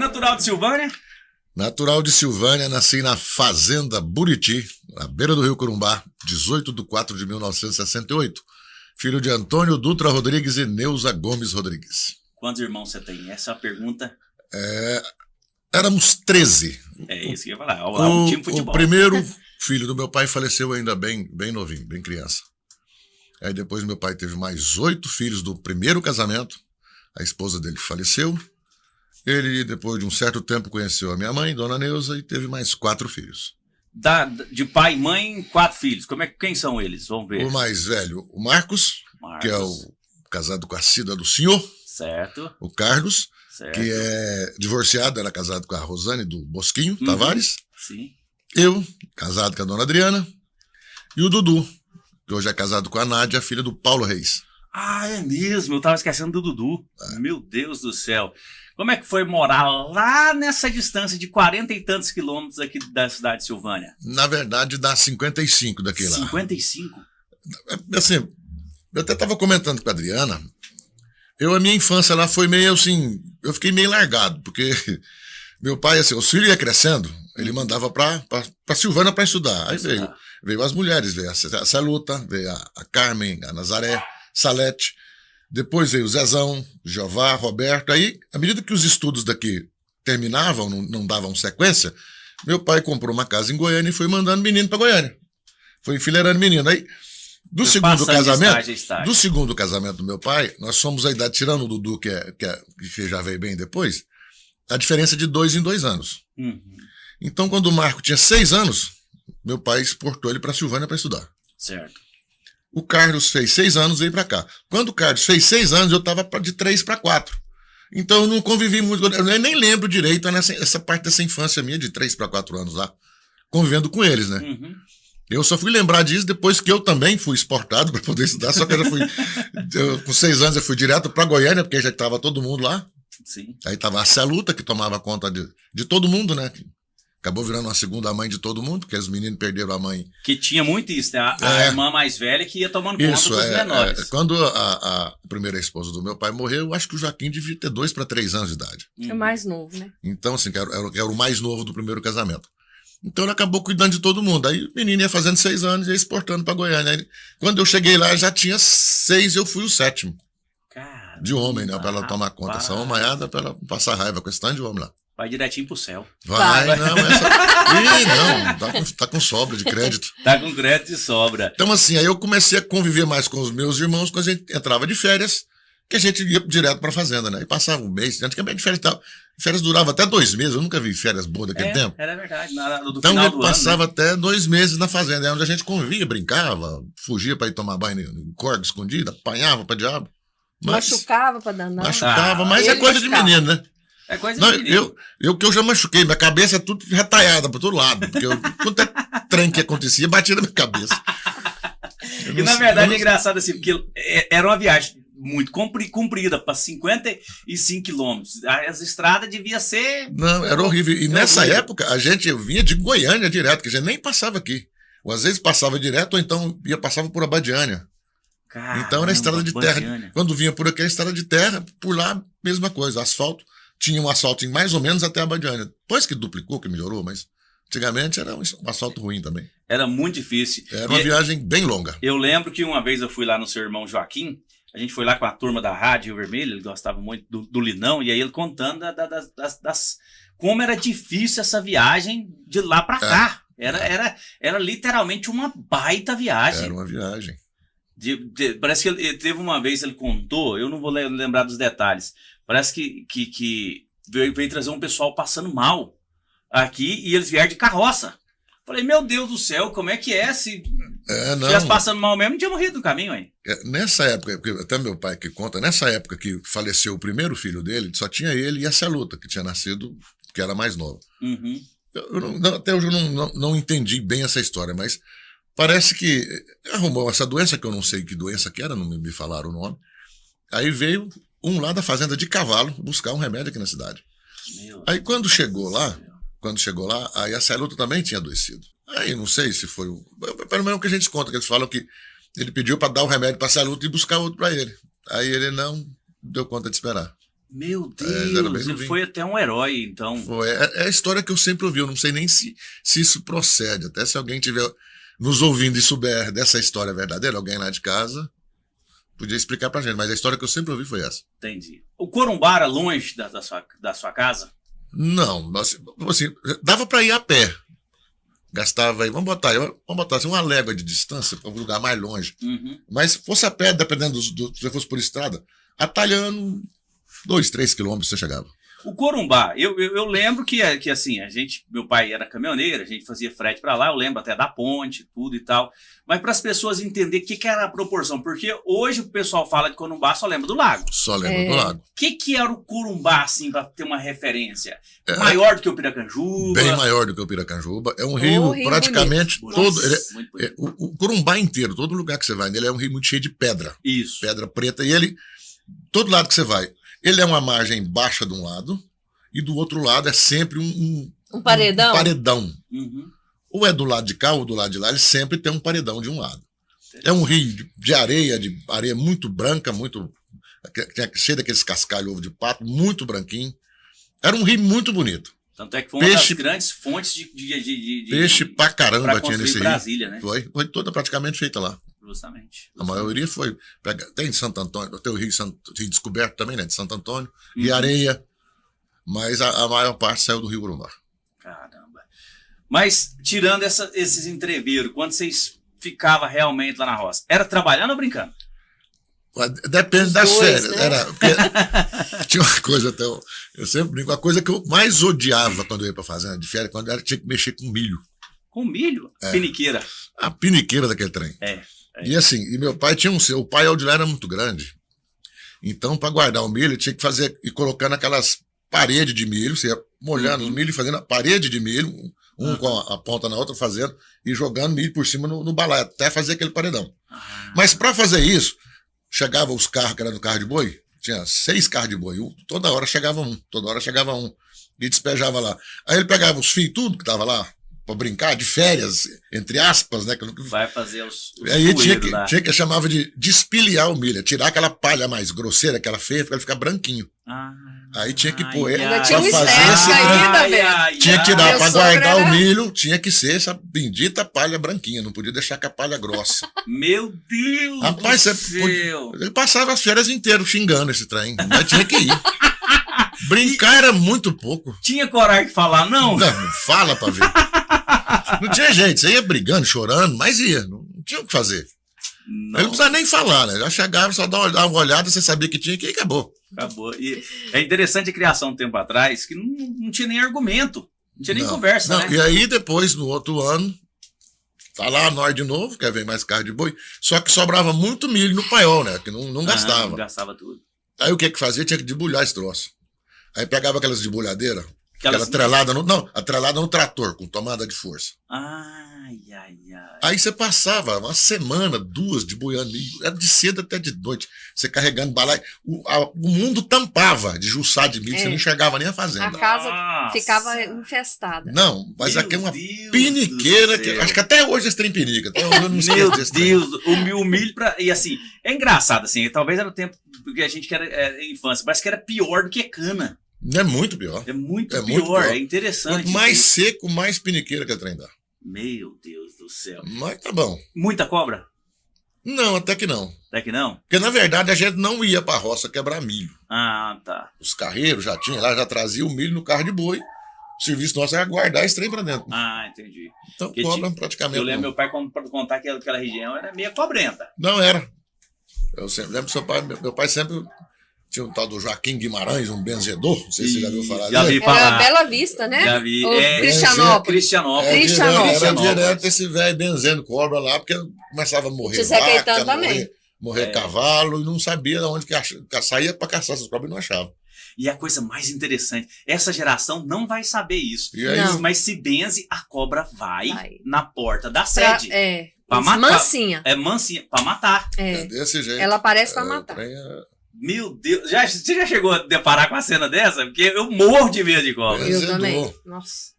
natural de Silvânia? Natural de Silvânia, nasci na Fazenda Buriti, na beira do Rio Corumbá, 18 de 4 de 1968. Filho de Antônio Dutra Rodrigues e Neuza Gomes Rodrigues. Quantos irmãos você tem? Essa é a pergunta. Éramos 13. É isso que eu ia falar. Um time de futebol. O primeiro filho do meu pai faleceu ainda bem novinho, bem criança. Aí depois meu pai teve mais 8 filhos do primeiro casamento. A esposa dele faleceu. Ele, depois de um certo tempo, conheceu a minha mãe, Dona Neuza, e teve mais 4 filhos. De pai e mãe, 4 filhos. Quem são eles? Vamos ver. O mais velho, o Marcos, que é o casado com a Cida do Senhor. Certo. O Carlos, certo. Que é divorciado, era casado com a Rosane do Bosquinho Tavares. Sim. Eu, casado com a Dona Adriana. E o Dudu, que hoje é casado com a Nádia, filha do Paulo Reis. Ah, é mesmo. Eu tava esquecendo do Dudu. Meu Deus do céu. Como é que foi morar lá nessa distância de 40 e tantos quilômetros aqui da cidade de Silvânia? Na verdade, dá 55 daqui lá. 55? Assim, eu até estava comentando com a Adriana. A minha infância lá foi meio assim, eu fiquei meio largado, porque meu pai, assim, os filhos iam crescendo, ele mandava para Silvânia para estudar. Aí veio as mulheres, veio a Celuta, veio a Carmen, a Nazaré, Salete. Depois veio o Zezão, Jeová, Roberto. Aí, à medida que os estudos daqui terminavam, não davam sequência, meu pai comprou uma casa em Goiânia e foi mandando menino para Goiânia. Foi enfileirando menino. Aí, do segundo casamento do meu pai, nós somos a idade, tirando o Dudu, que já veio bem depois, a diferença de 2 em 2 anos. Uhum. Então, quando o Marco tinha 6 anos, meu pai exportou ele para Silvânia para estudar. Certo. O Carlos fez 6 anos e veio para cá. Quando o Carlos fez 6 anos, eu estava de 3 para 4. Então eu não convivi muito, eu nem lembro direito essa parte dessa infância minha de 3 para 4 anos lá, convivendo com eles, né? Uhum. Eu só fui lembrar disso depois que eu também fui exportado para poder estudar, só que eu já fui, com 6 anos eu fui direto para Goiânia, porque já estava todo mundo lá. Sim. Aí estava a Celuta, que tomava conta de todo mundo, né? Acabou virando uma segunda mãe de todo mundo, porque os meninos perderam a mãe. Que tinha muito isso, né? A irmã mais velha que ia tomando conta dos menores. Quando a primeira esposa do meu pai morreu, eu acho que o Joaquim devia ter 2 para 3 anos de idade. É mais novo, né? Então, assim, era o mais novo do primeiro casamento. Então ele acabou cuidando de todo mundo. Aí o menino ia fazendo 6 anos e ia exportando para Goiânia. Aí, quando eu cheguei lá, já tinha 6, eu fui o 7º. Caramba, de homem, né? Pra ela tomar conta. Essa homaiada, pra ela passar raiva com esse tanto de homem lá. Vai direitinho pro céu. Vai. Não, tá com sobra de crédito. Tá com crédito de sobra. Então, assim, aí eu comecei a conviver mais com os meus irmãos quando a gente entrava de férias, que a gente ia direto pra fazenda, né? E passava um mês, antigamente férias durava até 2 meses, eu nunca vi férias boas daquele tempo. Era verdade, do então final eu do passava ano, né? até 2 meses na fazenda, onde a gente convivia, brincava, fugia pra ir tomar banho em corda escondida, apanhava pra diabo. Machucava pra danar. Machucava, mas é coisa de menino, né? É coisa de menino. Eu já machuquei, minha cabeça é tudo retalhada pra todo lado, porque quanto é trem que acontecia, batia na minha cabeça. E na verdade é engraçado assim, porque era uma viagem muito comprida, para 55 quilômetros. As estradas deviam ser... Não, era horrível. E nessa época, eu vinha de Goiânia direto, que a gente nem passava aqui. Ou às vezes passava direto, ou então passava por Abadiânia. Caramba, então era estrada de terra. Quando vinha por aqui, era estrada de terra, por lá, mesma coisa. Asfalto, tinha um asfalto em mais ou menos até Abadiânia. Depois que duplicou, que melhorou, mas antigamente era um asfalto ruim também. Era muito difícil. Era uma viagem bem longa. Eu lembro que uma vez eu fui lá no seu irmão Joaquim, a gente foi lá com a turma da Rádio Rio Vermelho, ele gostava muito do Linão, e aí ele contando como era difícil essa viagem de lá pra cá. Era literalmente uma baita viagem. Era uma viagem. Parece que ele teve uma vez, ele contou, eu não vou lembrar dos detalhes, parece que veio trazer um pessoal passando mal aqui e eles vieram de carroça. Falei, meu Deus do céu, como é que é? Se estivesse passando mal mesmo, não tinha morrido no caminho, hein? Nessa época, porque até meu pai que conta, nessa época que faleceu o primeiro filho dele, só tinha ele e a Celuta, que tinha nascido, que era mais nova. Uhum. Até hoje eu não entendi bem essa história, mas parece que arrumou essa doença, que eu não sei que doença que era, não me falaram o nome. Aí veio um lá da fazenda de cavalo buscar um remédio aqui na cidade. Aí quando chegou lá, aí a Celuta também tinha adoecido. Aí não sei se foi pelo menos o que a gente conta, que eles falam que ele pediu para dar o remédio para a Celuta e buscar outro para ele. Aí ele não deu conta de esperar. Meu era bem Deus, ele novinho. foi até um herói, então. É a história que eu sempre ouvi. Eu não sei nem se isso procede. Até se alguém estiver nos ouvindo e souber dessa história verdadeira, alguém lá de casa, podia explicar pra gente. Mas a história que eu sempre ouvi foi essa. Entendi. O Corumbá era longe da sua casa? Não, assim, dava pra ir a pé. Gastava aí, vamos botar assim, uma légua de distância para um lugar mais longe. Uhum. Mas se fosse a pé, dependendo se você fosse por estrada, atalhando 2, 3 quilômetros você chegava. O Corumbá, eu lembro que assim, meu pai era caminhoneiro, a gente fazia frete para lá, eu lembro até da ponte, tudo e tal. Mas para as pessoas entenderem o que era a proporção, porque hoje o pessoal fala de Corumbá, só lembra do lago. Só lembra do lago. O que era o Corumbá, assim, para ter uma referência? Maior do que o Piracanjuba? Bem maior do que o Piracanjuba. É um rio praticamente bonito. todo. Nossa, o Corumbá inteiro, todo lugar que você vai nele, é um rio muito cheio de pedra. Isso. Pedra preta. E ele, todo lado que você vai, ele é uma margem baixa de um lado e do outro lado é sempre um paredão. Um paredão. Uhum. Ou é do lado de cá ou do lado de lá, ele sempre tem um paredão de um lado. É um rio de areia muito branca, muito cheio daqueles cascalhos ovo de pato, muito branquinho. Era um rio muito bonito. Tanto é que foi uma das grandes fontes de peixe pra caramba pra tinha nesse rio. Brasília, né? Foi toda praticamente feita lá. Justamente. A maioria foi. Tem Santo Antônio, tem o Rio Descoberto também, né? De Santo Antônio, Uhum. e areia. Mas a maior parte saiu do Rio Corumbá. Caramba. Mas, tirando esses entreveiros, quando vocês ficavam realmente lá na roça, era trabalhando ou brincando? Depende das dois, férias. né? Tinha uma coisa até. Eu sempre brinco, a coisa que eu mais odiava quando eu ia pra fazenda de férias, quando era tinha que mexer com milho. Com milho? Piniqueira. A piniqueira daquele trem. E assim, meu pai tinha o pai Aldilé era muito grande. Então, para guardar o milho, tinha que fazer e colocando aquelas paredes de milho, você ia molhando os milho e fazendo a parede de milho, com a ponta na outra fazendo, e jogando milho por cima no balaio, até fazer aquele paredão. Mas para fazer isso, chegava os carros, que era no carro de boi, tinha 6 carros de boi, toda hora chegava um, e despejava lá. Aí ele pegava os fios, tudo que tava lá, para brincar, de férias, entre aspas, né? Vai fazer os aí tinha que chamava de despilhar o milho, tirar aquela palha mais grosseira, aquela feia, para ele ficar branquinho. Aí tinha que pôr ele Ainda tinha um fazer estresse ainda, velho. tinha que tirar para guardar era... o milho, tinha que ser essa bendita palha branquinha, não podia deixar com a palha grossa. Meu Deus Rapaz, do céu! Ele passava as férias inteiras xingando esse trem, mas tinha que ir. Brincar era muito pouco. Tinha coragem de falar, não? Não, fala pra ver. Não tinha jeito, você ia brigando, chorando, mas ia, não tinha o que fazer. Não. Ele não precisava nem falar, né? Já chegava, só dava uma olhada, você sabia que tinha que ir e acabou. Acabou. E é interessante a criação um tempo atrás, que não tinha nem argumento, não tinha nem conversa, né? E aí depois, no outro ano, tá lá nós de novo, quer ver mais carro de boi, só que sobrava muito milho no paiol, né? Que não gastava. Não gastava tudo. Aí o que fazia? Tinha que debulhar esse troço. Aí pegava aquelas debulhadeiras, aquela atrelada no trator, com tomada de força. Ai. Aí você passava uma semana, 2 debulhando milho, era de cedo até de noite, você carregando balaio. O mundo tampava de juçar de milho, você não enxergava nem a fazenda. A casa ficava infestada. Não, mas aqui é uma piniqueira, acho que até hoje esse trem pinica. Até hoje eu não esqueço desse trem. Meu Deus, o milho e assim, é engraçado assim, talvez era o tempo que a gente que era infância, parece que era pior do que cana. É muito pior. É muito pior, é interessante. Quanto mais seco, mais piniqueira que a trem dá. Meu Deus do céu. Mas tá bom. Muita cobra? Não, até que não. Até que não? Porque na verdade a gente não ia pra roça quebrar milho. Ah, tá. Os carreiros já tinham lá, já traziam o milho no carro de boi. O serviço nosso era guardar esse trem pra dentro. Ah, entendi. Então cobra praticamente. Eu lembro meu pai contar que aquela região era meio cobrenta. Não era. Eu sempre lembro meu pai sempre tinha um tal do Joaquim Guimarães, um benzedor. Não sei se você já viu falar já dele. Vi falar. Era Bela Vista, né? Já vi. Cristianópolis. Era direto esse velho benzendo cobra lá, porque começava a morrer vaca, morrer cavalo, e não sabia de onde que saía para caçar essas cobras e não achava. E a coisa mais interessante, essa geração não vai saber isso. Mas se benze, a cobra vai na porta da sede. Pra matar. Mansinha. É mansinha, pra matar. É desse jeito. Ela aparece pra matar. Meu Deus, você já chegou a deparar com a cena dessa? Porque eu morro de medo de cobra. Eu também. Nossa.